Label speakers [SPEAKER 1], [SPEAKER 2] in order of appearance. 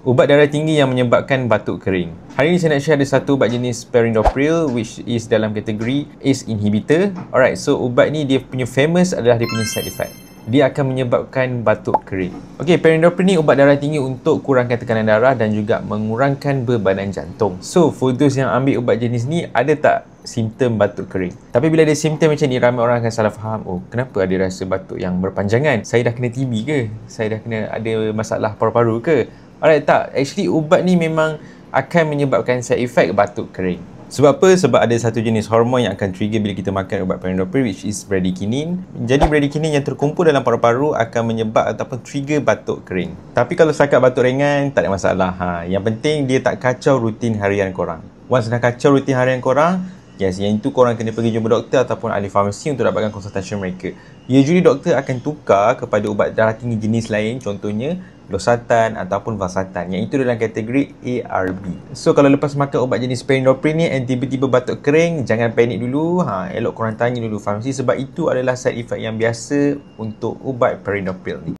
[SPEAKER 1] Ubat darah tinggi yang menyebabkan batuk kering. Hari ini saya nak share ada satu ubat jenis perindopril which is dalam kategori ACE inhibitor. Alright, so ubat ni dia punya famous adalah dia punya side effect. Dia akan menyebabkan batuk kering. Okey, perindopril ni ubat darah tinggi untuk kurangkan tekanan darah dan juga mengurangkan bebanan jantung. So, for those yang ambil ubat jenis ni, ada tak simptom batuk kering? Tapi bila ada simptom macam ni, ramai orang akan salah faham. Oh, kenapa ada rasa batuk yang berpanjangan? Saya dah kena TB ke? Saya dah kena ada masalah paru-paru ke? Alright, tak. Actually, ubat ni memang akan menyebabkan side effect batuk kering. Sebab apa? Sebab ada satu jenis hormon yang akan trigger bila kita makan ubat perindopril, which is bradykinin. Jadi bradykinin yang terkumpul dalam paru-paru akan menyebab ataupun trigger batuk kering. Tapi kalau setakat batuk ringan, tak ada masalah. Yang penting dia tak kacau rutin harian korang. Once dah kacau rutin harian korang, yes, yang itu korang kena pergi jumpa doktor ataupun ahli farmasi untuk dapatkan konsultasi mereka. Usually doktor akan tukar kepada ubat darah tinggi jenis lain, contohnya losartan ataupun valsartan, yang itu dalam kategori ARB. So kalau lepas makan ubat jenis perindopril ni and tiba-tiba batuk kering, jangan panik dulu. Elok korang tanya dulu farmasi, sebab itu adalah side effect yang biasa untuk ubat perindopril ni.